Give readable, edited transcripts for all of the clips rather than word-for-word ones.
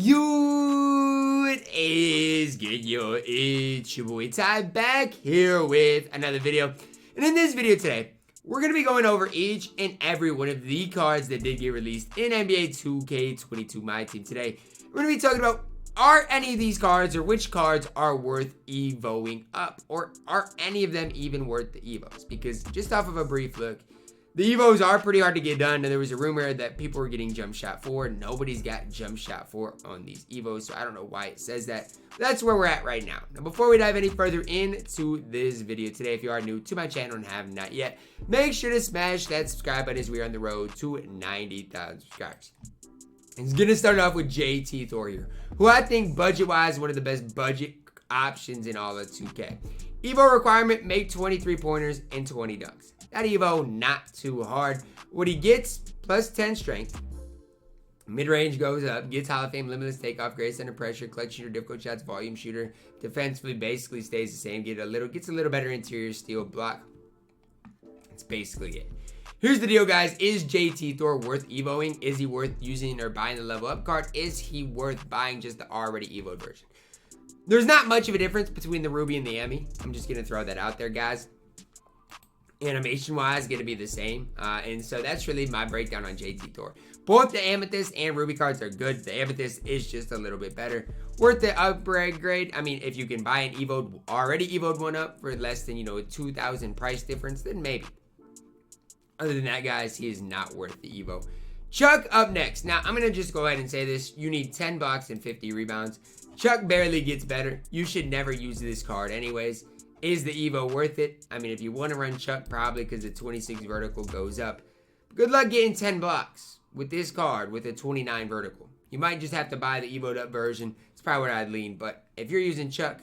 It is good, yo. It's your boy Ty back here with another video. And in this video today, we're going to be going over each and every one of the cards that did get released in NBA 2K22 MyTEAM today. We're going to be talking about, are any of these cards or which cards are worth EVOing up? Or are any of them even worth the EVOs? Because just off of a brief look, the EVOs are pretty hard to get done, and there was a rumor that people were getting jump shot for. Nobody's got jump shot for on these EVOs, so I don't know why it says that. But that's where we're at right now. Now, before we dive any further into this video today, if you are new to my channel and have not yet, make sure to smash that subscribe button as we are on the road to 90,000 subscribers. It's going to start off with JT Thor here, who I think budget-wise is one of the best budget options in all of 2K. EVO requirement, make 23 pointers and 20 dunks. That EVO, not too hard. What he gets, plus 10 strength. Mid-range goes up. Gets Hall of Fame, limitless takeoff, great under pressure, clutch shooter, difficult shots, volume shooter. Defensively, basically stays the same. Gets a little better interior steal block. That's basically it. Here's the deal, guys. Is JT Thor worth EVOing? Is he worth using or buying the level up card? Is he worth buying just the already EVO'd version? There's not much of a difference between the Ruby and the Emmy. I'm just going to throw that out there, guys. Animation wise, going to be the same, and so that's really my breakdown on JT Thor. Both the Amethyst and Ruby cards are good. The Amethyst is just a little bit better, worth the upgrade. I mean, if you can buy an already EVO'd one up for less than a 2,000 price difference, then maybe. Other than that, guys, he is not worth the EVO. Chuck up next. Now I'm gonna just go ahead and say this: you need 10 blocks and 50 rebounds. Chuck barely gets better. You should never use this card anyways. Is the EVO worth it? I mean, if you want to run Chuck, probably, because the 26 vertical goes up. Good luck getting 10 blocks with this card with a 29 vertical. You might just have to buy the EVO'd up version. It's probably what I'd lean. But if you're using Chuck,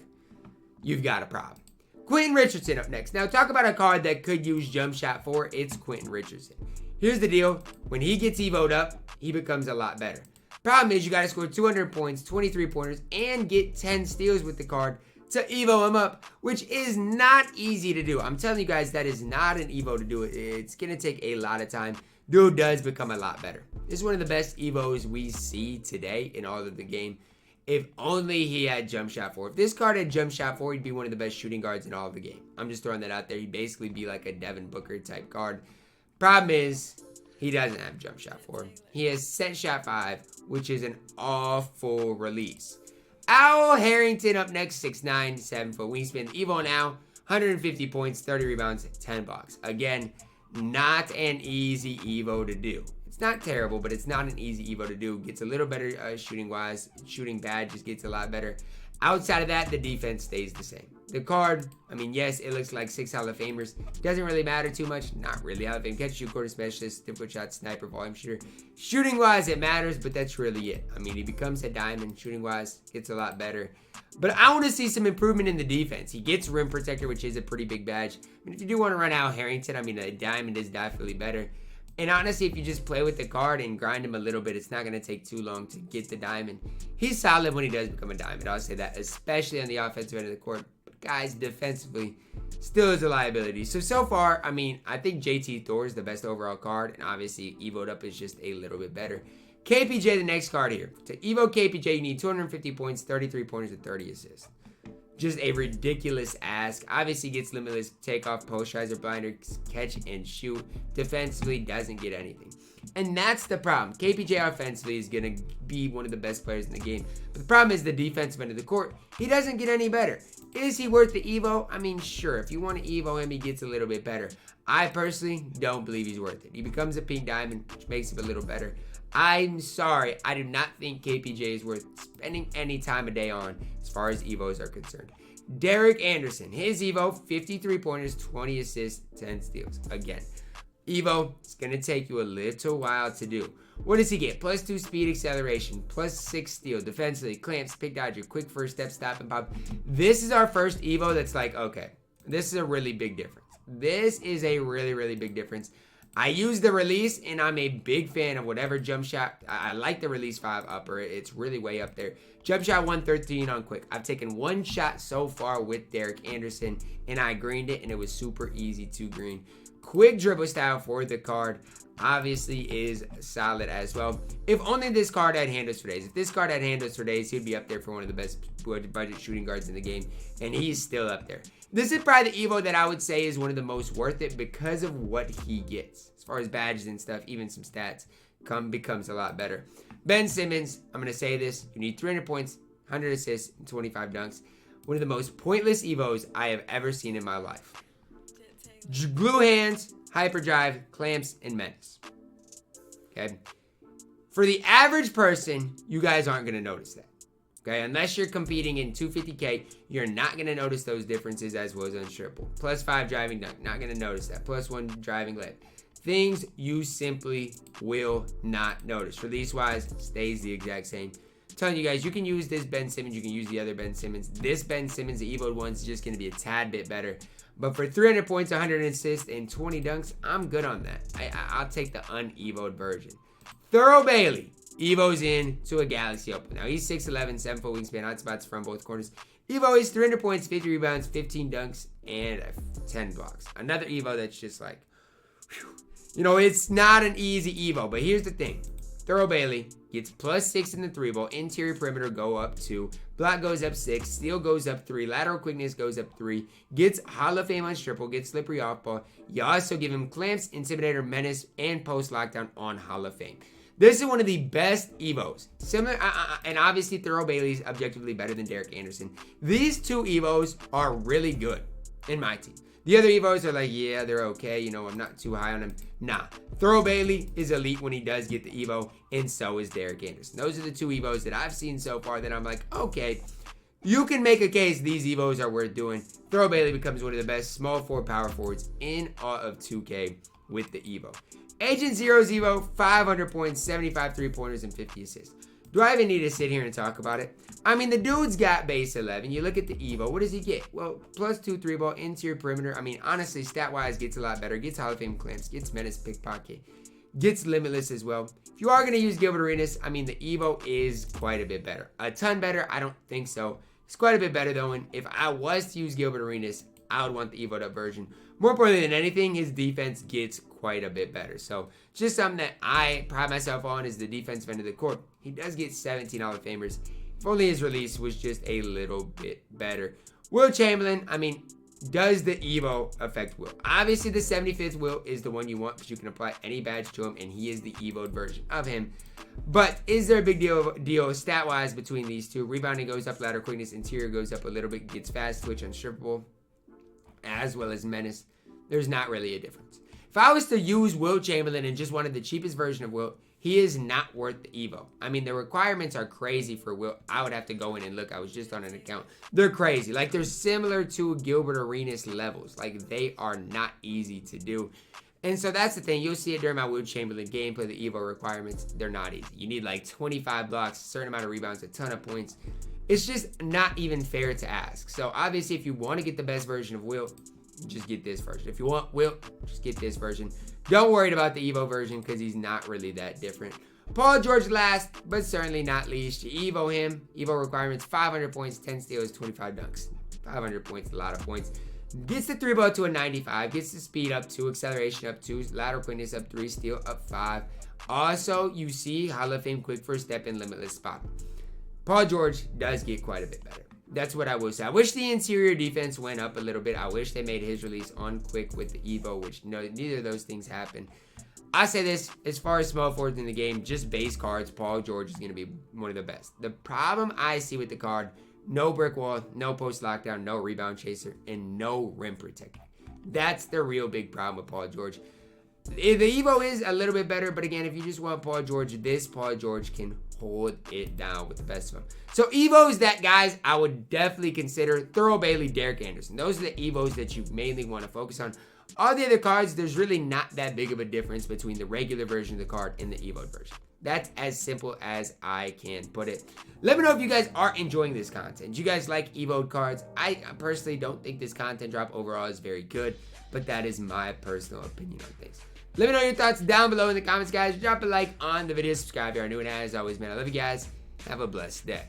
you've got a problem. Quentin Richardson up next. Now, talk about a card that could use jump shot for. It's Quentin Richardson. Here's the deal. When he gets EVO'd up, he becomes a lot better. Problem is, you got to score 200 points, 23 pointers, and get 10 steals with the card to EVO him up, which is not easy to do. I'm telling you guys, that is not an EVO to do. It's going to take a lot of time. Dude does become a lot better. This is one of the best EVOs we see today in all of the game. If only he had jump shot for. If this card had jump shot for, he'd be one of the best shooting guards in all of the game. I'm just throwing that out there. He'd basically be like a Devin Booker type guard. Problem is, he doesn't have jump shot for. He has set shot 5, which is an awful release. Al Harringon up next, 6'9", 7 foot wingspan. EVO now, 150 points, 30 rebounds, 10 blocks. Again, not an easy EVO to do. It's not terrible, but it's not an easy EVO to do. Gets a little better shooting-wise. Shooting bad just gets a lot better. Outside of that, the defense stays the same. The card, I mean, yes, it looks like 6 Hall of Famers. Doesn't really matter too much. Not really. Hall of Fame, catch, shoot, quarter specialist, difficult shot, sniper, volume shooter. Shooting-wise, it matters, but that's really it. I mean, he becomes a diamond. Shooting-wise, gets a lot better. But I want to see some improvement in the defense. He gets rim protector, which is a pretty big badge. I mean, if you do want to run Al Harringon, I mean, a diamond is definitely better. And honestly, if you just play with the card and grind him a little bit, it's not going to take too long to get the diamond. He's solid when he does become a diamond. I'll say that, especially on the offensive end of the court. But guys, defensively, still is a liability. So far, I mean, I think JT Thor is the best overall card. And obviously, EVO'd up is just a little bit better. KPJ, the next card here. To EVO KPJ, you need 250 points, 33 pointers, and 30 assists. Just a ridiculous ask. Obviously gets limitless takeoff, posterizer, blinder, catch, and shoot. Defensively doesn't get anything. And that's the problem. KPJ offensively is going to be one of the best players in the game. But the problem is the defensive end of the court. He doesn't get any better. Is he worth the EVO? I mean, sure. If you want to EVO him, he gets a little bit better. I personally don't believe he's worth it. He becomes a pink diamond, which makes him a little better. I'm sorry, I do not think KPJ is worth spending any time of day on as far as EVOs are concerned. Derek Anderson, his EVO, 53 pointers, 20 assists, 10 steals. Again, EVO is going to take you a little while to do. What does he get? Plus 2 speed acceleration, plus 6 steal, defensively, clamps, pick dodger, quick first step, stop and pop. This is our first EVO that's like, okay, this is a really big difference. This is a really, really big difference. I use the release, and I'm a big fan of whatever jump shot. I like the release 5 upper. It's really way up there. Jump shot 113 on quick. I've taken 1 shot so far with Derek Anderson, and I greened it, and it was super easy to green. Quick dribble style for the card. obviously is solid as well. If only this card had handles for days. If this card had handles for days, he'd be up there for one of the best budget shooting guards in the game, and he's still up there. This is probably the Evo that I would say is one of the most worth it because of what he gets. As far as badges and stuff, even some stats becomes a lot better. Ben Simmons, I'm going to say this. You need 300 points, 100 assists, and 25 dunks. One of the most pointless Evos I have ever seen in my life. Glue hands, hyperdrive, clamps, and menace. Okay? For the average person, you guys aren't going to notice that. Okay? Unless you're competing in 250K, you're not going to notice those differences as well as unstrippable. +5 driving dunk, not going to notice that. +1 driving layup. Things you simply will not notice. Release-wise, stays the exact same. I'm telling you guys, you can use this Ben Simmons, you can use the other Ben Simmons. This Ben Simmons, the Evo one's just going to be a tad bit better. But for 300 points, 100 assists, and 20 dunks, I'm good on that. I'll take the un-Evo'd version. Thurl Bailey Evo's in to a Galaxy Open. Now, he's 6'11", 7-foot wingspan, hot spots from both corners. Evo is 300 points, 50 rebounds, 15 dunks, and 10 blocks. Another Evo that's just like, whew. You know, it's not an easy Evo, but here's the thing. Thurl Bailey gets +6 in the 3-ball. Interior perimeter go up 2. Block goes up 6. Steal goes up 3. Lateral quickness goes up 3. Gets Hall of Fame on triple. Gets slippery off ball. You also give him clamps, intimidator, menace, and post lockdown on Hall of Fame. This is one of the best Evos. Similar, and obviously Thurl Bailey's objectively better than Derek Anderson. These two Evos are really good in my team. The other Evos are like, yeah, they're okay. You know, I'm not too high on them. Nah. Thurl Bailey is elite when he does get the Evo, and so is Derek Anderson. Those are the two Evos that I've seen so far that I'm like, okay, you can make a case these Evos are worth doing. Thurl Bailey becomes one of the best small forward power forwards in all of 2K with the Evo. Agent Zero's Evo, 500 points, 75 3-pointers, and 50 assists. Do I even need to sit here and talk about it? I mean, the dude's got base 11. You look at the Evo. What does he get? Well, +2 3-ball, interior perimeter. I mean, honestly, stat-wise, gets a lot better. Gets Hall of Fame clamps. Gets menace, pickpocket. Gets limitless as well. If you are going to use Gilbert Arenas, I mean, the Evo is quite a bit better. A ton better? I don't think so. It's quite a bit better, though. And if I was to use Gilbert Arenas, I would want the Evo'd up version. More importantly than anything, his defense gets quite a bit better. So, just something that I pride myself on is the defensive end of the court. He does get 17 Hall of Famers. If only his release was just a little bit better. Wilt Chamberlain, I mean, does the Evo affect Wilt? Obviously, the 75th Wilt is the one you want because you can apply any badge to him, and he is the Evo'd version of him. But is there a big deal stat-wise between these two? Rebounding goes up, lateral quickness, interior goes up a little bit, gets fast twitch, unstrippable, as well as menace. There's not really a difference. If I was to use Wilt Chamberlain and just wanted the cheapest version of Wilt, he is not worth the Evo. I mean, the requirements are crazy for Wilt. I would have to go in and look. I was just on an account. They're crazy. Like, they're similar to Gilbert Arenas levels. Like, they are not easy to do. And so that's the thing. You'll see it during my Wilt Chamberlain gameplay. The Evo requirements, they're not easy. You need like 25 blocks, a certain amount of rebounds, a ton of points. It's just not even fair to ask. So obviously, if you want to get the best version of Wilt, just get this version. If you want Wilt, just get this version. Don't worry about the Evo version because he's not really that different. Paul George last, but certainly not least. You Evo him. Evo requirements, 500 points, 10 steals, 25 dunks. 500 points, a lot of points. Gets the 3-ball to a 95. Gets the speed up 2, acceleration up 2, lateral quickness up 3, steal up 5. Also, you see Hall of Fame quick first step and limitless spot. Paul George does get quite a bit better. That's what I will say. I wish the interior defense went up a little bit. I wish they made his release on quick with the Evo, which neither of those things happen. I say this, as far as small forwards in the game, just base cards, Paul George is going to be one of the best. The problem I see with the card, no brick wall, no post lockdown, no rebound chaser, and no rim protector. That's the real big problem with Paul George. The Evo is a little bit better, but again, if you just want Paul George, this Paul George can hold it down with the best of them. So Evos that, guys, I would definitely consider Thurl Bailey, Derek Anderson. Those are the Evos that you mainly want to focus on. All the other cards, there's really not that big of a difference between the regular version of the card and the Evo version. That's as simple as I can put it. Let me know if you guys are enjoying this content. Do you guys like Evo cards? I personally don't think this content drop overall is very good, but that is my personal opinion on things. Let me know your thoughts down below in the comments, guys. Drop a like on the video, subscribe if you are new, and as always, man, I love you guys. Have a blessed day.